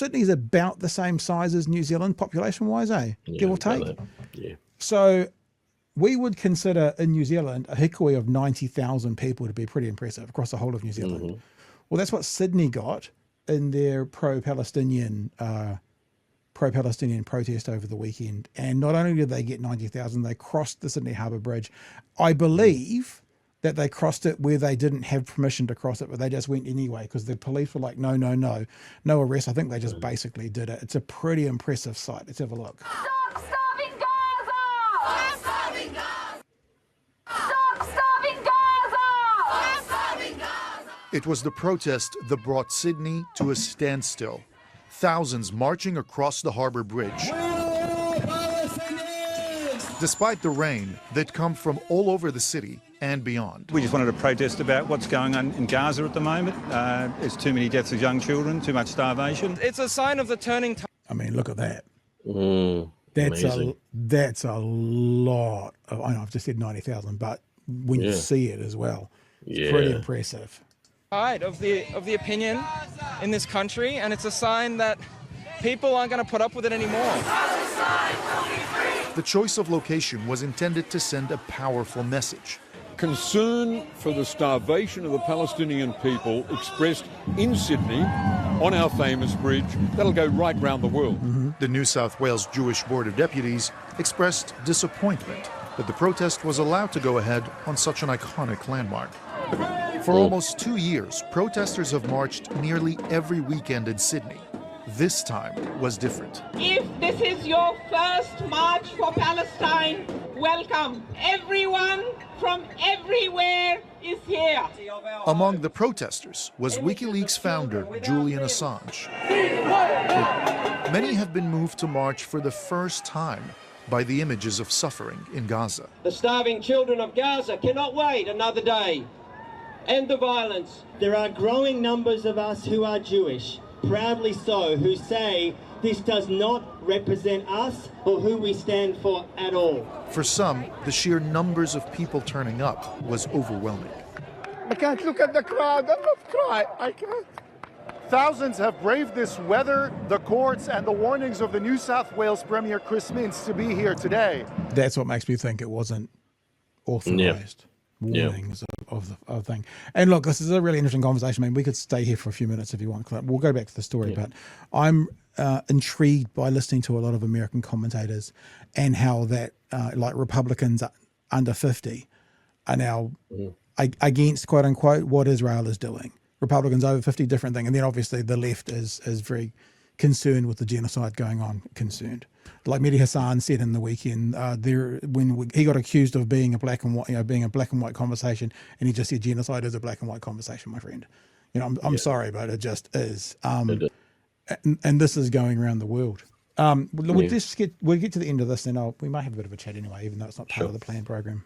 Sydney's about the same size as New Zealand population-wise, give or take. Yeah. So we would consider in New Zealand a hikoi of 90,000 people to be pretty impressive across the whole of New Zealand. Mm-hmm. Well, that's what Sydney got in their pro-Palestinian protest over the weekend. And not only did they get 90,000, they crossed the Sydney Harbour Bridge. I believe that they crossed it where they didn't have permission to cross it, but they just went anyway because the police were like, no arrest. I think they just basically did it. It's a pretty impressive sight. Let's have a look. Stop starving Gaza! Stop starving Gaza! Stop starving Gaza! Stop starving Gaza! It was the protest that brought Sydney to a standstill. Thousands marching across the Harbour Bridge. Despite the rain that come from all over the city and beyond. We just wanted to protest about what's going on in Gaza at the moment. There's too many deaths of young children, too much starvation. It's a sign of the turning time. I mean, look at that. Amazing. That's a lot of, I know I've just said 90,000, but when you see it as well, it's pretty impressive. Of the opinion in this country, and it's a sign that people aren't going to put up with it anymore. The choice of location was intended to send a powerful message. Concern for the starvation of the Palestinian people expressed in Sydney on our famous bridge. That'll go right round the world. The New South Wales Jewish Board of Deputies expressed disappointment that the protest was allowed to go ahead on such an iconic landmark. For almost 2 years, protesters have marched nearly every weekend in Sydney. This time was different. If this is your first march for Palestine, welcome. Everyone from everywhere is here. Among the protesters was WikiLeaks founder Julian Assange. Many have been moved to march for the first time by the images of suffering in Gaza. The starving children of Gaza cannot wait another day. End the violence. There are growing numbers of us who are Jewish, proudly so, who say this does not represent us or who we stand for at all. For some, the sheer numbers of people turning up was overwhelming. I can't look at the crowd. I'm not crying. I can't. Thousands have braved this weather, the courts, and the warnings of the New South Wales Premier Chris Minns to be here today. That's what makes me think it wasn't authorised. Warnings of the thing. And look, this is a really interesting conversation. I mean, we could stay here for a few minutes if you want. We'll go back to the story, but I'm intrigued by listening to a lot of American commentators and how that, like Republicans under 50 are now against, quote unquote, what Israel is doing. Republicans over 50, different thing. And then obviously the left is very concerned with the genocide going on, concerned. Like Mehdi Hassan said in the weekend, he got accused of being a black and white, being a black and white conversation, and he just said genocide is a black and white conversation, my friend. I'm sorry, but it just is. And this is going around the world. We'll get to the end of this, and we might have a bit of a chat anyway, even though it's not part of the planned program.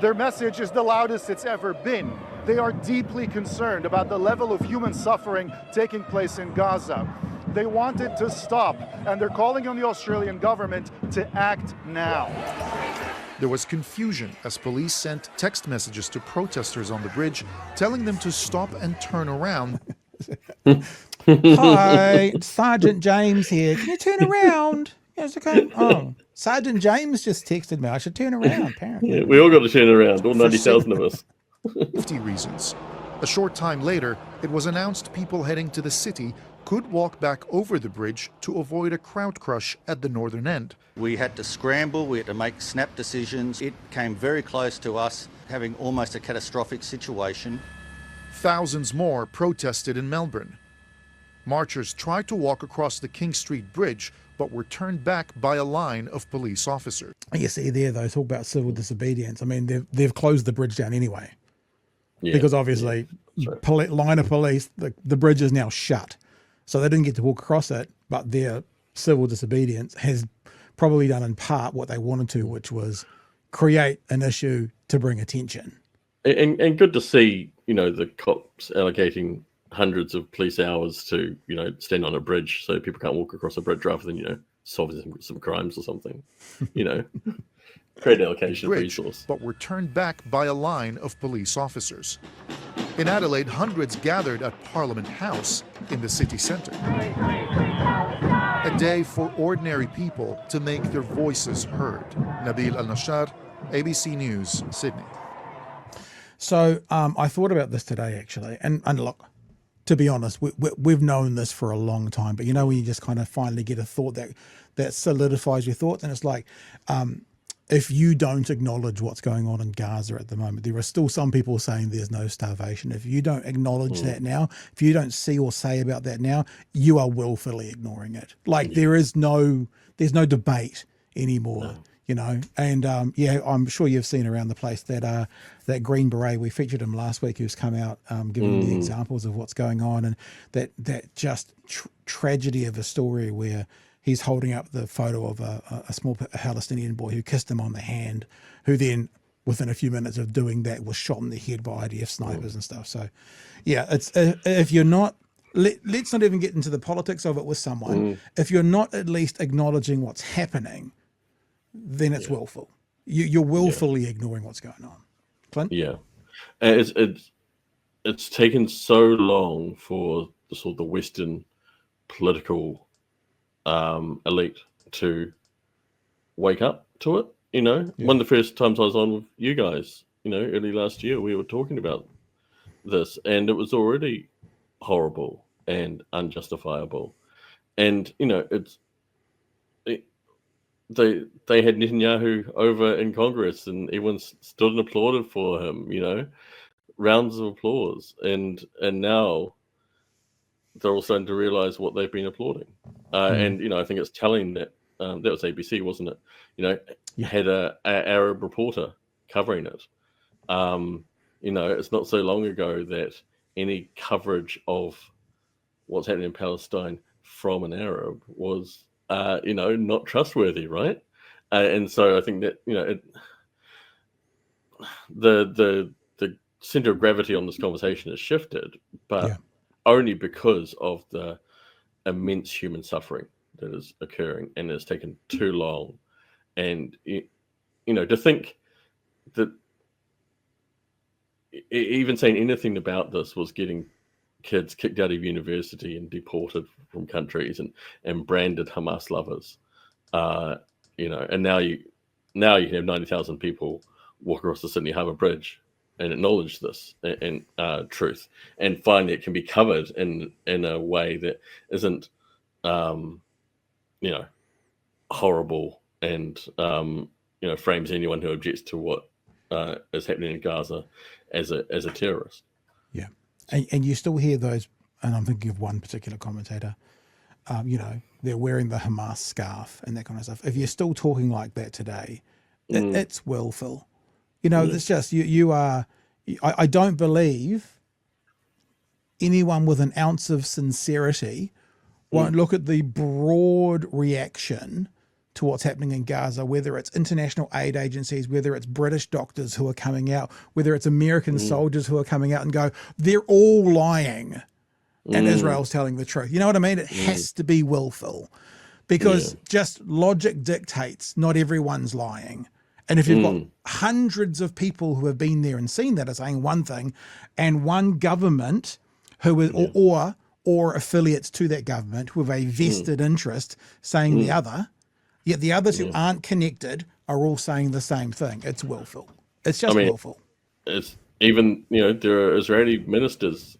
Their message is the loudest it's ever been. They are deeply concerned about the level of human suffering taking place in Gaza. They want it to stop, and they're calling on the Australian government to act now. There was confusion as police sent text messages to protesters on the bridge, telling them to stop and turn around. Hi, Sergeant James here. Can you turn around? Yes, okay. Oh, Sergeant James just texted me. I should turn around, apparently. Yeah, we all got to turn around, all 90,000 of us. 50 reasons. A short time later, it was announced people heading to the city could walk back over the bridge to avoid a crowd crush at the northern end. We had to scramble, we had to make snap decisions. It came very close to us having almost a catastrophic situation. Thousands more protested in Melbourne. Marchers tried to walk across the King Street Bridge, but were turned back by a line of police officers. You see there, though, talk about civil disobedience. I mean, they've closed the bridge down anyway. Because obviously, line of police, the bridge is now shut. So they didn't get to walk across it, but their civil disobedience has probably done in part what they wanted to, which was create an issue to bring attention. And good to see, the cops allocating hundreds of police hours to, stand on a bridge so people can't walk across a bridge rather than, solving some crimes or something, Create an allocation of resource. But were turned back by a line of police officers. In Adelaide, hundreds gathered at Parliament House in the city centre. A day for ordinary people to make their voices heard. Nabil Al-Nashar, ABC News, Sydney. So I thought about this today, actually. And look, to be honest, we've known this for a long time. But you know when you just kind of finally get a thought that solidifies your thoughts? And it's like, if you don't acknowledge what's going on in Gaza at the moment, there are still some people saying there's no starvation. If you don't acknowledge that now, if you don't see or say about that now, you are willfully ignoring it. Like there's no debate anymore, you know. And I'm sure you've seen around the place that Green Beret, we featured him last week, who's come out giving the examples of what's going on, and that just tragedy of a story where he's holding up the photo of a small Palestinian boy who kissed him on the hand, who then, within a few minutes of doing that, was shot in the head by IDF snipers and stuff. So, yeah, it's if you're not, let's not even get into the politics of it with someone. If you're not at least acknowledging what's happening, then it's willful. You're willfully ignoring what's going on. Clint? Yeah, and it's taken so long for the sort of the Western political elite to wake up to it. You know, one of the first times I was on with you guys, you know, early last year, we were talking about this, and it was already horrible and unjustifiable. And you know, they had Netanyahu over in Congress, and everyone stood and applauded for him. You know, rounds of applause, and now they're all starting to realize what they've been applauding. And, you know, I think it's telling that that was ABC, wasn't it? You know, you had a Arab reporter covering it. You know, it's not so long ago that any coverage of what's happening in Palestine from an Arab was, you know, not trustworthy, right? And so I think that, you know, the center of gravity on this conversation has shifted, but only because of the immense human suffering that is occurring, and it's taken too long. And you know, to think that even saying anything about this was getting kids kicked out of university and deported from countries and branded Hamas lovers, you know, and now you can have 90,000 people walk across the Sydney Harbour Bridge and acknowledge this and truth, and finally it can be covered in a way that isn't, you know, horrible and you know, frames anyone who objects to what is happening in Gaza as a terrorist. Yeah, and you still hear those, and I'm thinking of one particular commentator. You know, they're wearing the Hamas scarf and that kind of stuff. If you're still talking like that today, it's willful. You know, it's just, you are, I don't believe anyone with an ounce of sincerity won't look at the broad reaction to what's happening in Gaza, whether it's international aid agencies, whether it's British doctors who are coming out, whether it's American soldiers who are coming out and go, they're all lying and Israel's telling the truth. You know what I mean? It has to be willful, because just logic dictates not everyone's lying. And if you've got hundreds of people who have been there and seen that are saying one thing, and one government who is, or affiliates to that government with a vested interest saying the other, yet the others who aren't connected are all saying the same thing, it's willful. It's just willful. It's even, you know, there are Israeli ministers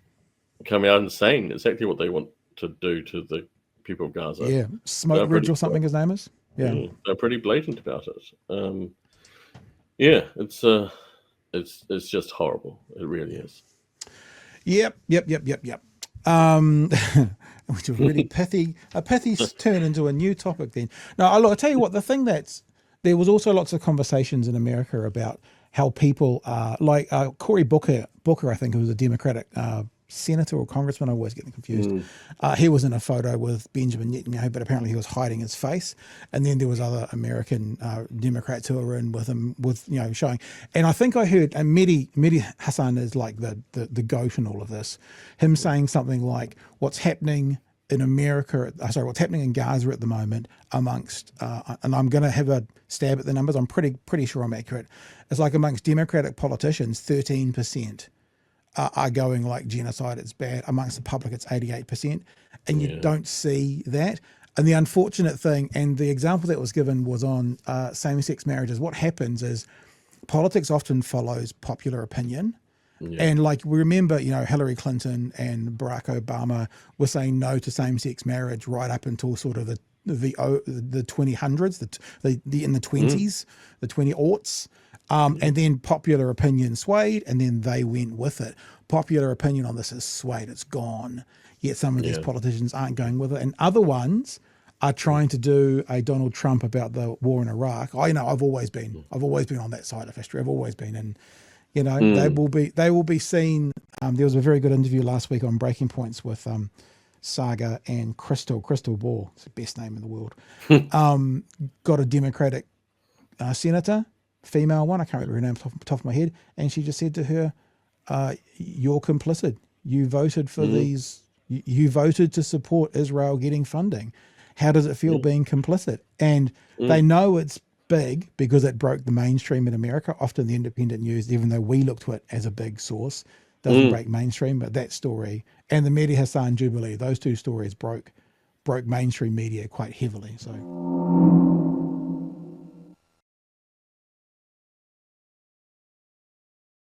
coming out and saying exactly what they want to do to the people of Gaza. Yeah, Smoke Ridge or something his name is. Yeah, they're pretty blatant about it. Yeah, it's just horrible. It really is. Yep. Which was really pithy. A pithy turn into a new topic then. Now, look, I'll tell you what, the thing there was also lots of conversations in America about how people like Cory Booker, I think, who was a Democratic senator or congressman, I always get them confused. He was in a photo with Benjamin Netanyahu, but apparently he was hiding his face. And then there was other American Democrats who were in with him, with, you know, showing. And I think I heard, and Mehdi Hassan is like the goat in all of this, him saying something like, what's happening in America, what's happening in Gaza at the moment amongst, and I'm going to have a stab at the numbers, I'm pretty sure I'm accurate. It's like amongst Democratic politicians, 13% are going like genocide, it's bad. Amongst the public, it's 88%. And you don't see that. And the unfortunate thing, and the example that was given was on same-sex marriages. What happens is politics often follows popular opinion. Yeah. And like we remember, you know, Hillary Clinton and Barack Obama were saying no to same-sex marriage right up until sort of the 2000s, in the 20s, the 20 aughts. And then popular opinion swayed, and then they went with it. Popular opinion on this is swayed, it's gone. Yet some of these politicians aren't going with it. And other ones are trying to do a Donald Trump about the war in Iraq. I know I've always been on that side of history. I've always been in, you know, they will be seen. There was a very good interview last week on Breaking Points with Saga and Crystal Ball. It's the best name in the world. Got a Democratic senator, female one. I can't remember her name off the top of my head. And she just said to her, you're complicit. You voted for these. You voted to support Israel getting funding. How does it feel being complicit? And they know it's big because it broke the mainstream in America. Often the independent news, even though we look to it as a big source, doesn't break mainstream. But that story and the Mehdi Hassan Jubilee, those two stories broke mainstream media quite heavily. So.